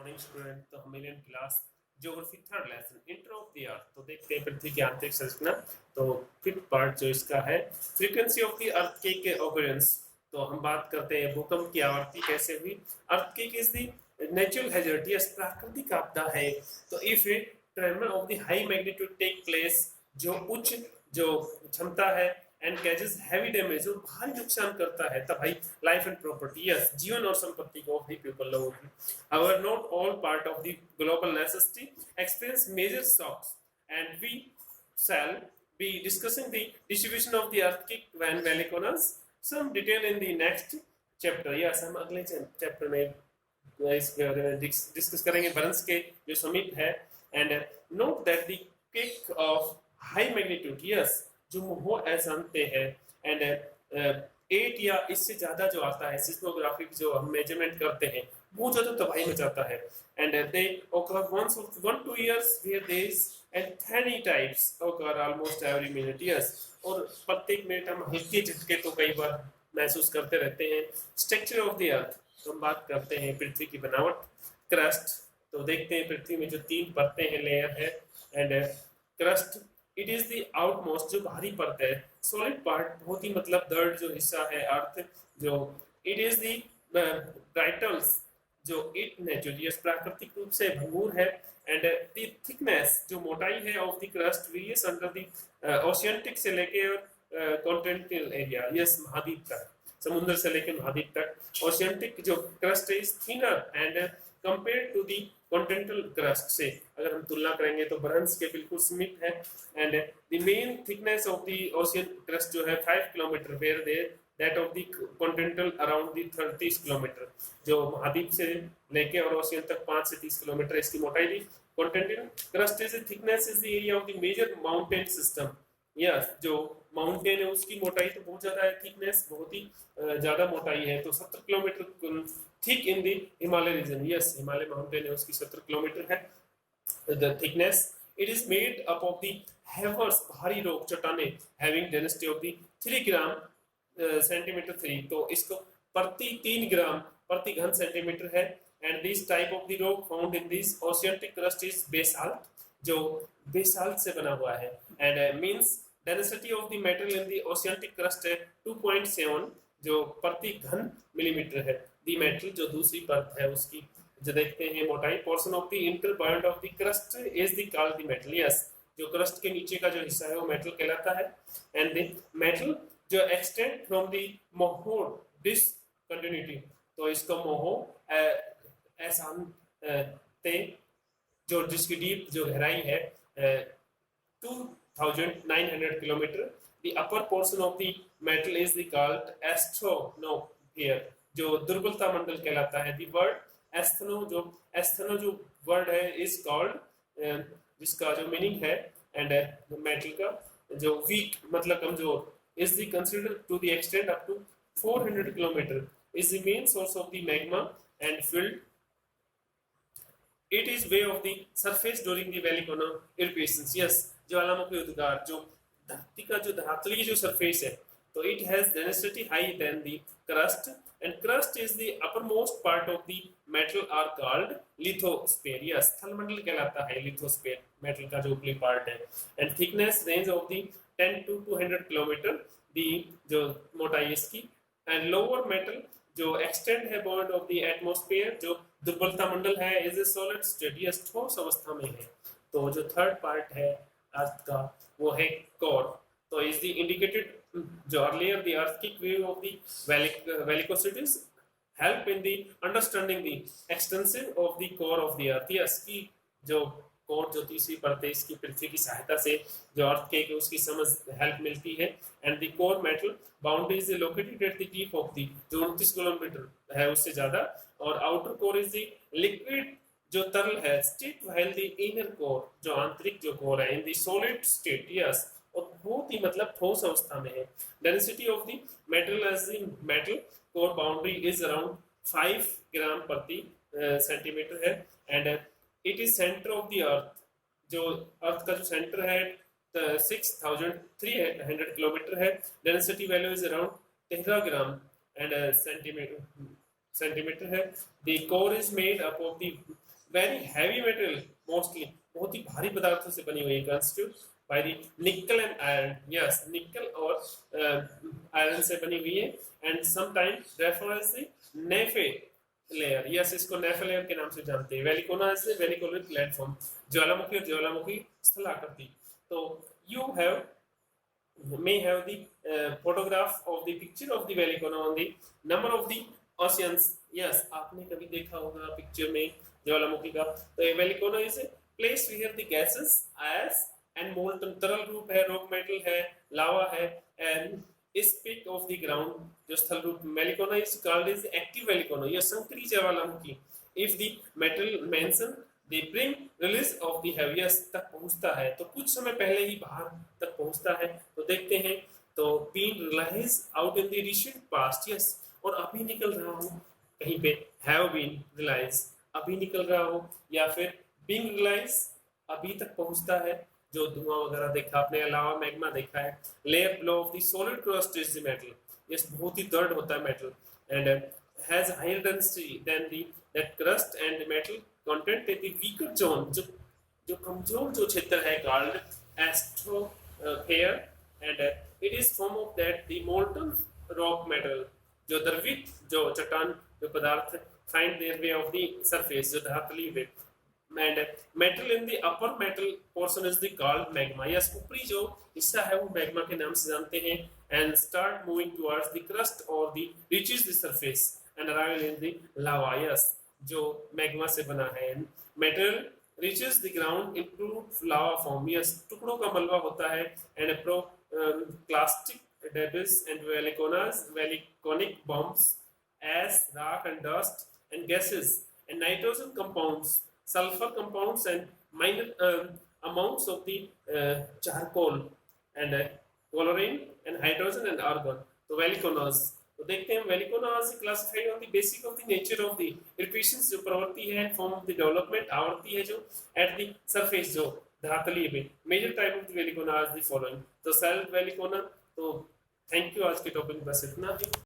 Morning student. तो हम million class geography third lesson inter of the अर्थ। तो देखते हैं पृथ्वी की आंतरिक संरचना। तो फिफ्थ पार्ट जो इसका है फ्रीक्वेंसी ऑफ द अर्थक्वेक के ऑकरेंस। तो हम बात करते हैं भूकंप की आवृत्ति कैसे हुई। Earthquake is the natural hazard, yes प्राकृतिक आपदा है। तो if a tremor of the high magnitude take place, जो उच्च जो क्षमता है एंड कैजेस हैवी डैमेज, जो भारी नुकसान करता है, तब भाई लाइफ एंड प्रॉपर्टी, यस जीवन और संपत्ति को ऑफ द पीपल लोगों की। However, not all part of the global necessity experience major shocks, and we shall be discussing the distribution of the earthquake when Veliconas some detail in the next chapter. Yes, हम अगले chapter में इसके बारे में discuss करेंगे Burns के जो समीप है। And note that the quake of high magnitude, yes जो हो अशांति है, एंड 8 या इससे ज्यादा जो आता है सिस्मोग्राफिक जो हम मेजरमेंट करते हैं, वो ज्यादा तबाही मचाता है। And they occur once 1-2 years where days and tiny types occur almost every minute, yes और प्रत्येक मिनट हम हल्के झटके तो कई बार महसूस करते रहते हैं। स्ट्रक्चर ऑफ द अर्थ, तो हम बात करते हैं पृथ्वी की बनावट। क्रस्ट, तो देखते हैं पृथ्वी में जो 3 परतें हैं, लेयर है। And crust it is the outmost जो बाहरी परत है। सॉलिड पार्ट बहुत ही मतलब दर्द जो हिस्सा है अर्थ, जो इट इज द ब्राइटल्स जो इट नेचुरली प्राकृतिक रूप से भंगुर है। एंड द थिकनेस जो मोटाई है of the crust varies under the oceanic से लेके कॉन्टिनेंटल एरिया, यस महाद्वीप तक, समुद्र से लेकर महाद्वीप तक। ओशियंटिक जो crust is thinner and compared to the continental crust से अगर हम तुलना करेंगे तो बर्न्स के बिल्कुल समीप है। And the main thickness of the ocean crust जो है 5 kilometre, where there that of the continental around the 30 kilometre, जो महाद्वीप से लेके और ओशियन तक 5 से 30 किलोमीटर इसकी मोटाई थी। Continental crust is thickness is the area of the major mountain system, yes जो माउंटेन है उसकी मोटाई तो बहुत ज्यादा है, थिकनेस बहुत ही ज्यादा मोटाई है। तो 70 kilometre thick in the Himalaya region, yes Himalaya mountain है उसकी 70 किलोमीटर है the thickness. It is made up of the heavier भारी रोक चट्टाने having density of the 3 gram centimetre 3, तो इसको प्रति 3 ग्राम प्रति घन सेंटीमीटर है। And this type of the rock found in this oceanic crust is basalt, जो बेसाल्ट से बना हुआ है। And means density of the mantle in the oceanic crust है 2.7 जो प्रति घन मिलीमीटर है। द मेटल जो दूसरी परत है उसकी जो देखते हैं मोटाई, portion of the inter bond of the crust is the called the metal, yes जो क्रस्ट के नीचे का जो हिस्सा है वो मेटल कहलाता है। एंड द मेटल जो extend from the Moho discontinuity, तो इसको मोहो एसानते जो जिसकी डीप जो गहराई है 2900 kilometre. The upper portion of the mantle is the called asthenosphere, जो दुर्बलता मंडल कहलाता है। द वर्ड एस्थनो जो वर्ड है इज कॉल्ड, जिसका जो मीनिंग है एंड मेटल का जो वीक मतलब कमजोर, is the considered to the extent up to 400 kilometer is the main source of the magma and filled it is way of the surface during the volcano eruptions, yes ज्वालामुखी उद्गार जो धरती का जो धातली जो सरफेस है, तो it has density high than the crust and crust is the uppermost part of the metal are called lithosphere, yes थलमंडल कहलाता है lithosphere मेटल का जो ऊपरी पार्ट है। and thickness range of the 10 to 200 kilometre दी जो मोटाई इसकी। एंड लोअर मेटल जो एक्सटेंड है बॉन्ड ऑफ द एटमॉस्फेयर जो दुर्बलता मंडल है is a solid state, yes ठोस अवस्था में है। तो जो थर्ड पार्ट है अर्थ का वो है कोर, तो इज द इंडिकेटेड जो earlier the earthquake wave of the velocities help in the understanding the extensive of the core of the earth, yes की जो कोर जो तीसरी परत है इसकी पृथ्वी की सहायता से जो अर्थ के उसकी समझ हेल्प मिलती है। And the core metal boundary is located at the tip of the जो 29 किलोमीटर है उससे ज्यादा, और outer core is the liquid जो तरल है state, while the inner core जो आंतरिक जो कोर है in the solid state, yes और बहुत ही मतलब ठोस अवस्था में है। Density of the metal as the metal core boundary is around 5 gram प्रति सेंटीमीटर है। And it is centre of the earth, जो अर्थ का जो सेंटर है 6300 किलोमीटर है। Density value is around 13 gram and centimetre है। The core is made up of the very heavy material, mostly बहुत ही भारी पदार्थों से बनी हुई है, constitute by the nickel and iron, yes nickel और आयरन से बनी हुई है, and sometimes refer as the NiFe layer, yes इसको नेफे लेयर के नाम से जानते हैं। वेलिकोना इज द वेलिकोलिक प्लेटफॉर्म, ज्वालामुखी और ज्वालामुखी स्थलाकृति। तो you may have the photograph of the picture of the Velikona on the number of the oceans, yes आपने कभी देखा होगा पिक्चर में ज्वालामुखी का। तो ये volcano is place where the gases ice and molten तरल रूप है, रॉक मेटल है, लावा है, and is peak of the ground जो स्थल रूप वेलिकोना is called as active वेलिकोना, यह संकरी ज्वालामुखी। if the metal mentioned the bring release of the heaviest तक पहुंचता है, तो कुछ समय पहले ही बाहर तक पहुंचता है। तो देखते हैं, तो being realized out in the recent past, yes और अभी निकल रहा हो, कहीं पे have been realized अभी निकल रहा हो, या फिर being realized अभी तक पहुंचता है, जो धुआं वगैरह देखा आपने, अलावा मैग्मा देखा है। layer below of the solid crust is the metal, yes बहुत ही दर्द होता है metal, and has higher density than the that crust and the metal content in the weaker zone, जो कमजोर जो क्षेत्र है called astrosphere, and it is form of that the molten rock metal, जो द्रवित जो चट्टान जो पदार्थ find their way of the surface जो धरातली वे, and metal in the upper metal portion is the called magma, yes ऊपरी जो हिस्सा है वो मैग्मा के नाम से जानते हैं, and start moving towards the crust or the reaches the surface and arrive in the lava, yes जो मैग्मा से बना है। Metal reaches the ground into lava form, yes टुकड़ों का मलबा होता है, and plastic debris and volcanic bombs, ash, rock and dust and gases and nitrogen compounds, sulfur compounds and minor amounts of the charcoal and chlorine and hydrogen and argon। तो वेलिकोनास, तो देखते हैं volcanoes classified on the basic of the nature of the eruptions, जो प्रवृत्ति है form of the development आवृत्ति है जो एट द सरफेस जो धरातलीय में, major type of the volcanoes the following. तो सेल्फ वेलिकोना। तो थैंक यू, आज के टॉपिक बस इतना ही।